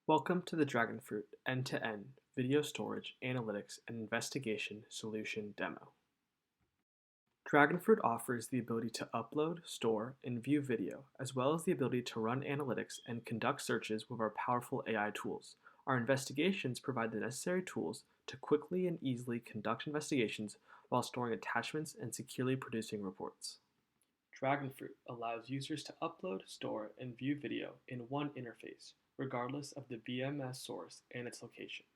Welcome to the Dragonfruit end-to-end video storage, analytics, and investigation solution demo. Dragonfruit offers the ability to upload, store, and view video, as well as the ability to run analytics and conduct searches with our powerful AI tools. Our investigations provide the necessary tools to quickly and easily conduct investigations while storing attachments and securely producing reports. Dragonfruit allows users to upload, store, and view video in one interface, regardless of the VMS source and its location.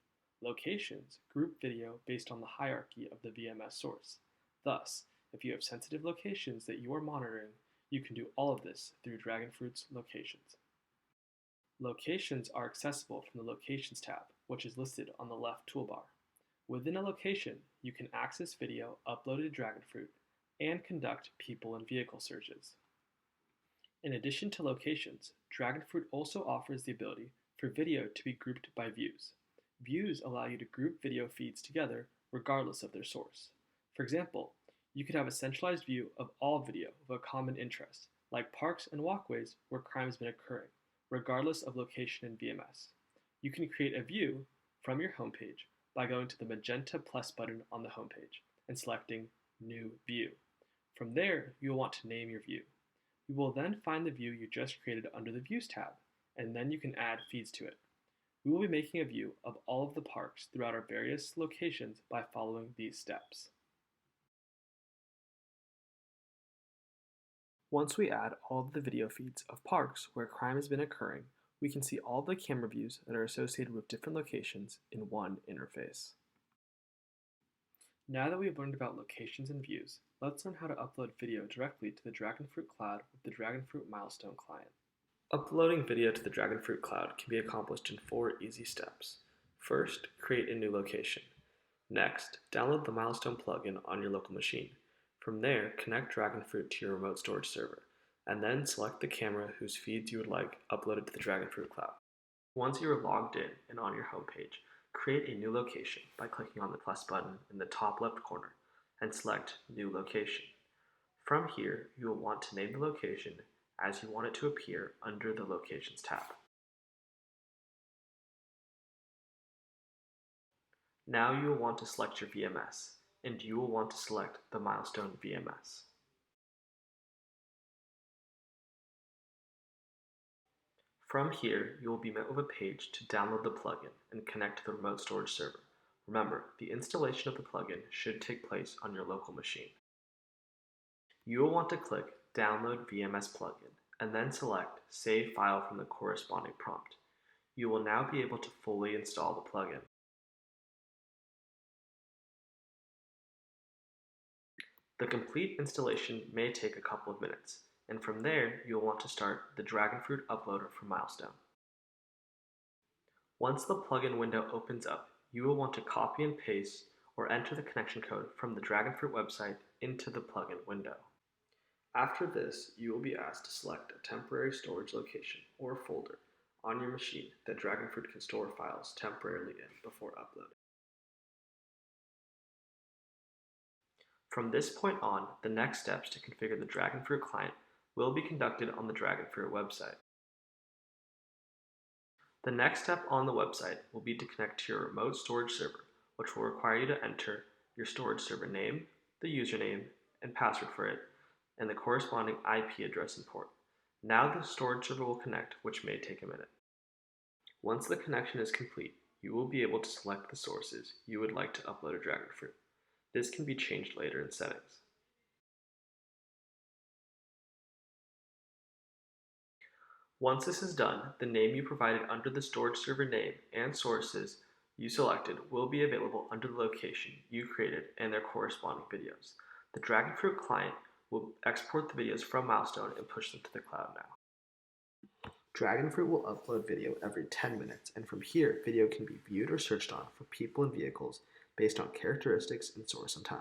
Locations group video based on the hierarchy of the VMS source. Thus, if you have sensitive locations that you are monitoring, you can do all of this through Dragonfruit's locations. Locations are accessible from the Locations tab, which is listed on the left toolbar. Within a location, you can access video uploaded to Dragonfruit and conduct people and vehicle searches. In addition to locations, Dragonfruit also offers the ability for video to be grouped by views. Views allow you to group video feeds together regardless of their source. For example, you could have a centralized view of all video of a common interest, like parks and walkways where crime has been occurring, regardless of location in VMS. You can create a view from your homepage by going to the magenta plus button on the homepage and selecting New View. From there, you will want to name your view. You will then find the view you just created under the Views tab, and then you can add feeds to it. We will be making a view of all of the parks throughout our various locations by following these steps. Once we add all of the video feeds of parks where crime has been occurring, we can see all the camera views that are associated with different locations in one interface. Now that we've learned about locations and views, let's learn how to upload video directly to the Dragonfruit cloud with the Dragonfruit Milestone client. Uploading video to the Dragonfruit cloud can be accomplished in 4 easy steps. First, create a new location. Next, download the Milestone plugin on your local machine. From there, connect Dragonfruit to your remote storage server, and then select the camera whose feeds you would like uploaded to the Dragonfruit cloud. Once you are logged in and on your homepage, create a new location by clicking on the plus button in the top left corner and select New Location. From here, you will want to name the location as you want it to appear under the Locations tab. Now you will want to select your VMS, and you will want to select the Milestone VMS. From here, you will be met with a page to download the plugin and connect to the remote storage server. Remember, the installation of the plugin should take place on your local machine. You will want to click Download VMS Plugin and then select Save File from the corresponding prompt. You will now be able to fully install the plugin. The complete installation may take a couple of minutes, and from there, you'll want to start the Dragonfruit uploader from Milestone. Once the plugin window opens up, you will want to copy and paste or enter the connection code from the Dragonfruit website into the plugin window. After this, you will be asked to select a temporary storage location or folder on your machine that Dragonfruit can store files temporarily in before uploading. From this point on, the next steps to configure the Dragonfruit client will be conducted on the Dragonfruit website. The next step on the website will be to connect to your remote storage server, which will require you to enter your storage server name, the username and password for it, and the corresponding IP address and port. Now the storage server will connect, which may take a minute. Once the connection is complete, you will be able to select the sources you would like to upload to Dragonfruit. This can be changed later in settings. Once this is done, the name you provided under the storage server name and sources you selected will be available under the location you created and their corresponding videos. The Dragonfruit client will export the videos from Milestone and push them to the cloud now. Dragonfruit will upload video every 10 minutes, and from here, video can be viewed or searched on for people and vehicles based on characteristics and source and time.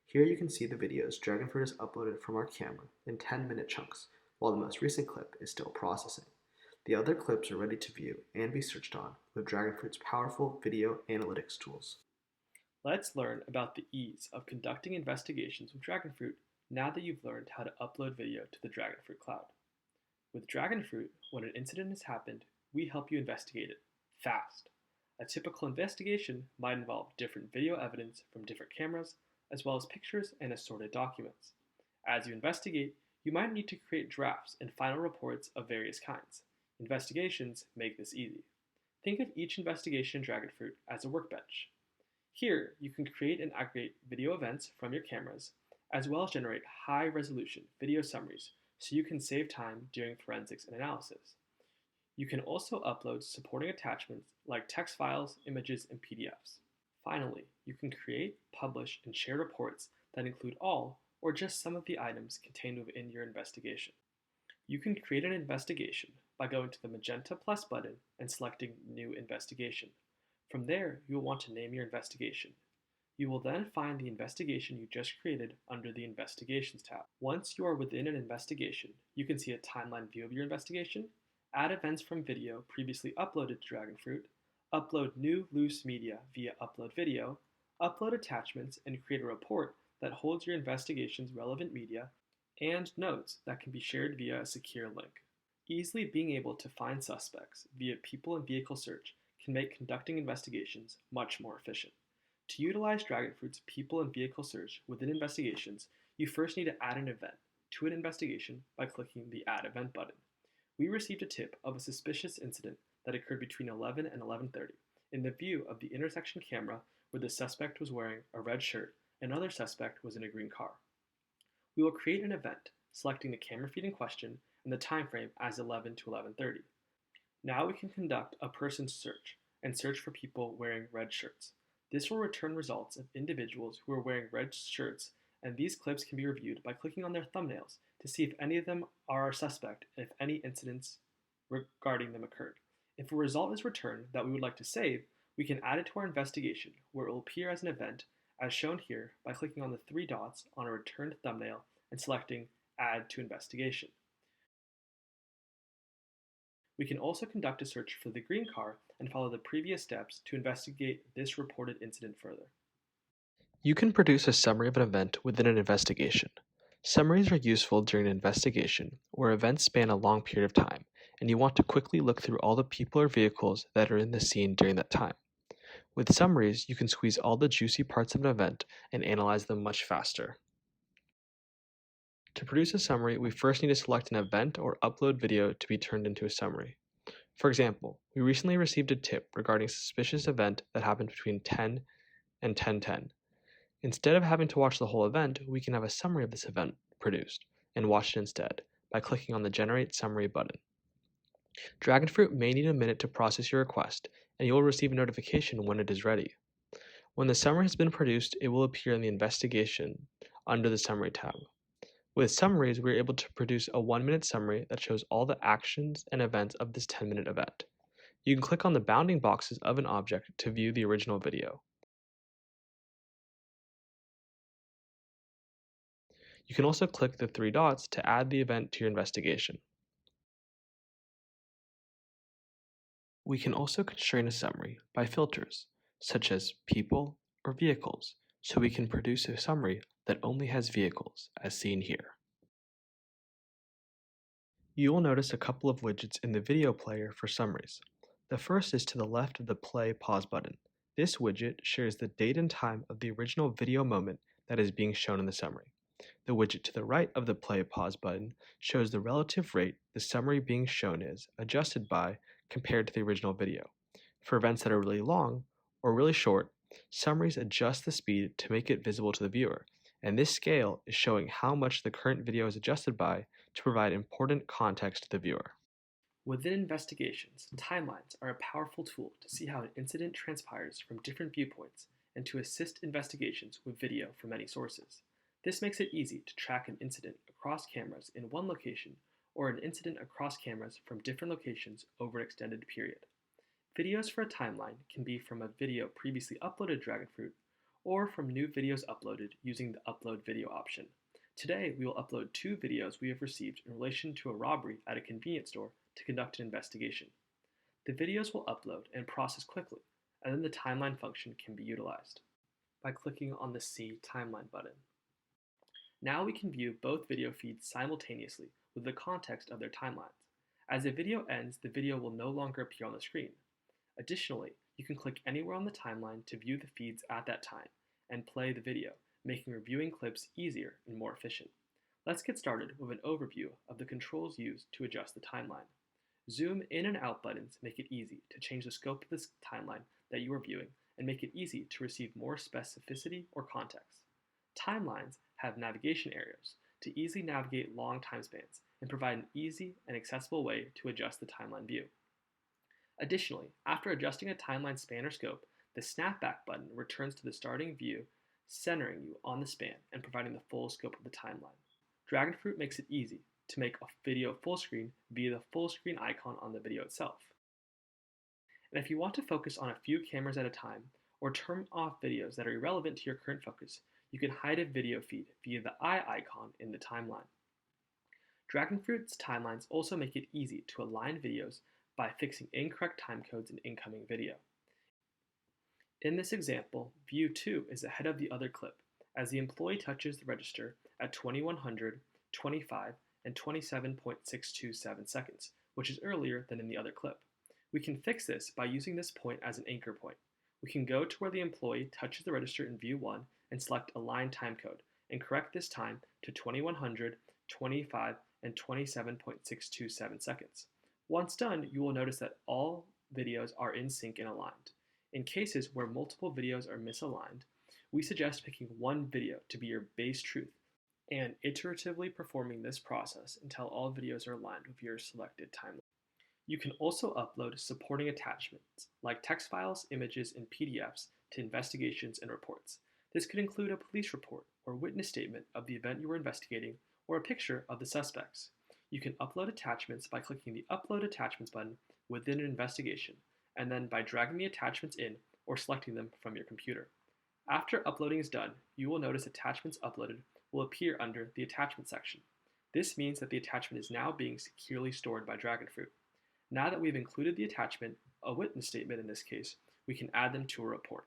Here you can see the videos Dragonfruit has uploaded from our camera in 10-minute chunks, while the most recent clip is still processing. The other clips are ready to view and be searched on with Dragonfruit's powerful video analytics tools. Let's learn about the ease of conducting investigations with Dragonfruit now that you've learned how to upload video to the Dragonfruit cloud. With Dragonfruit, when an incident has happened, we help you investigate it, Fast. A typical investigation might involve different video evidence from different cameras, as well as pictures and assorted documents. As you investigate, you might need to create drafts and final reports of various kinds. Investigations make this easy. Think of each investigation in Dragonfruit as a workbench. Here, you can create and aggregate video events from your cameras, as well as generate high-resolution video summaries so you can save time during forensics and analysis. You can also upload supporting attachments like text files, images, and PDFs. Finally, you can create, publish, and share reports that include all or just some of the items contained within your investigation. You can create an investigation by going to the magenta plus button and selecting New Investigation. From there, you will want to name your investigation. You will then find the investigation you just created under the Investigations tab. Once you are within an investigation, you can see a timeline view of your investigation, add events from video previously uploaded to Dragonfruit, upload new loose media via Upload Video, upload attachments, and create a report that holds your investigation's relevant media, and notes that can be shared via a secure link. Easily being able to find suspects via people and vehicle search can make conducting investigations much more efficient. To utilize Dragonfruit's people and vehicle search within investigations, you first need to add an event to an investigation by clicking the Add Event button. We received a tip of a suspicious incident that occurred between 11 and 11:30 in the view of the intersection camera where the suspect was wearing a red shirt and another suspect was in a green car. We will create an event, selecting the camera feed in question and the time frame as 11 to 11:30. Now we can conduct a person search and search for people wearing red shirts. This will return results of individuals who are wearing red shirts, and these clips can be reviewed by clicking on their thumbnails to see if any of them are our suspect and if any incidents regarding them occurred. If a result is returned that we would like to save, we can add it to our investigation, where it will appear as an event, as shown here by clicking on the three dots on a returned thumbnail and selecting Add to Investigation. We can also conduct a search for the green car and follow the previous steps to investigate this reported incident further. You can produce a summary of an event within an investigation. Summaries are useful during an investigation where events span a long period of time, and you want to quickly look through all the people or vehicles that are in the scene during that time. With summaries, you can squeeze all the juicy parts of an event and analyze them much faster. To produce a summary, we first need to select an event or upload video to be turned into a summary. For example, we recently received a tip regarding a suspicious event that happened between 10 and 10:10. Instead of having to watch the whole event, we can have a summary of this event produced and watch it instead by clicking on the Generate Summary button. Dragonfruit may need a minute to process your request, and you will receive a notification when it is ready. When the summary has been produced, it will appear in the Investigation under the Summary tab. With summaries, we are able to produce a 1-minute summary that shows all the actions and events of this 10-minute event. You can click on the bounding boxes of an object to view the original video. You can also click the three dots to add the event to your investigation. We can also constrain a summary by filters, such as people or vehicles, so we can produce a summary that only has vehicles, as seen here. You will notice a couple of widgets in the video player for summaries. The first is to the left of the Play Pause button. This widget shares the date and time of the original video moment that is being shown in the summary. The widget to the right of the Play Pause button shows the relative rate the summary being shown is adjusted by compared to the original video. For events that are really long or really short, summaries adjust the speed to make it visible to the viewer, and this scale is showing how much the current video is adjusted by to provide important context to the viewer. Within investigations, timelines are a powerful tool to see how an incident transpires from different viewpoints and to assist investigations with video from many sources. This makes it easy to track an incident across cameras in one location or an incident across cameras from different locations over an extended period. Videos for a timeline can be from a video previously uploaded to Dragonfruit or from new videos uploaded using the Upload Video option. Today, we will upload 2 videos we have received in relation to a robbery at a convenience store to conduct an investigation. The videos will upload and process quickly, and then the timeline function can be utilized by clicking on the See Timeline button. Now we can view both video feeds simultaneously with the context of their timelines. As the video ends, the video will no longer appear on the screen. Additionally, you can click anywhere on the timeline to view the feeds at that time and play the video, making reviewing clips easier and more efficient. Let's get started with an overview of the controls used to adjust the timeline. Zoom in and out buttons make it easy to change the scope of this timeline that you are viewing and make it easy to receive more specificity or context. Timelines have navigation arrows to easily navigate long time spans and provide an easy and accessible way to adjust the timeline view. Additionally, after adjusting a timeline span or scope, the snapback button returns to the starting view, centering you on the span and providing the full scope of the timeline. Dragonfruit makes it easy to make a video full screen via the full screen icon on the video itself. And if you want to focus on a few cameras at a time or turn off videos that are irrelevant to your current focus, you can hide a video feed via the eye icon in the timeline. Dragonfruit's timelines also make it easy to align videos by fixing incorrect timecodes in incoming video. In this example, view 2 is ahead of the other clip as the employee touches the register at 2100, 25, and 27.627 seconds, which is earlier than in the other clip. We can fix this by using this point as an anchor point. We can go to where the employee touches the register in view 1 and select Align Timecode and correct this time to 2100, 25, and 27.627 seconds. Once done, you will notice that all videos are in sync and aligned. In cases where multiple videos are misaligned, we suggest picking one video to be your base truth and iteratively performing this process until all videos are aligned with your selected timeline. You can also upload supporting attachments like text files, images, and PDFs to investigations and reports. This could include a police report or witness statement of the event you were investigating or a picture of the suspects. You can upload attachments by clicking the Upload Attachments button within an investigation, and then by dragging the attachments in or selecting them from your computer. After uploading is done, you will notice attachments uploaded will appear under the Attachment section. This means that the attachment is now being securely stored by Dragonfruit. Now that we've included the attachment, a witness statement in this case, we can add them to a report.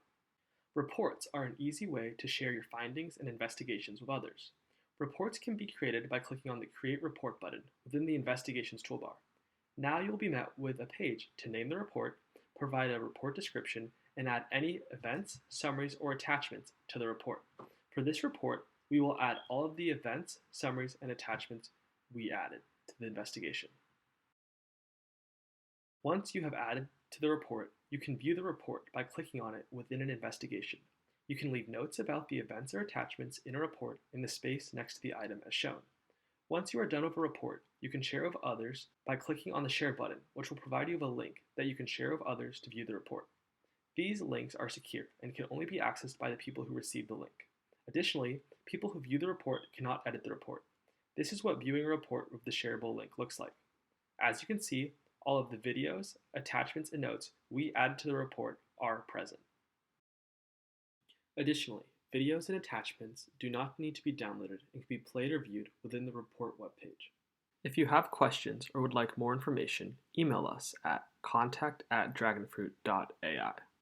Reports are an easy way to share your findings and investigations with others. Reports can be created by clicking on the Create Report button within the Investigations toolbar. Now you'll be met with a page to name the report, provide a report description, and add any events, summaries, or attachments to the report. For this report, we will add all of the events, summaries, and attachments we added to the investigation. Once you have added to the report, you can view the report by clicking on it within an investigation. You can leave notes about the events or attachments in a report in the space next to the item as shown. Once you are done with a report, you can share with others by clicking on the Share button, which will provide you with a link that you can share with others to view the report. These links are secure and can only be accessed by the people who receive the link. Additionally, people who view the report cannot edit the report. This is what viewing a report with the shareable link looks like. As you can see, all of the videos, attachments, and notes we added to the report are present. Additionally, videos and attachments do not need to be downloaded and can be played or viewed within the report webpage. If you have questions or would like more information, email us at contact@dragonfruit.ai.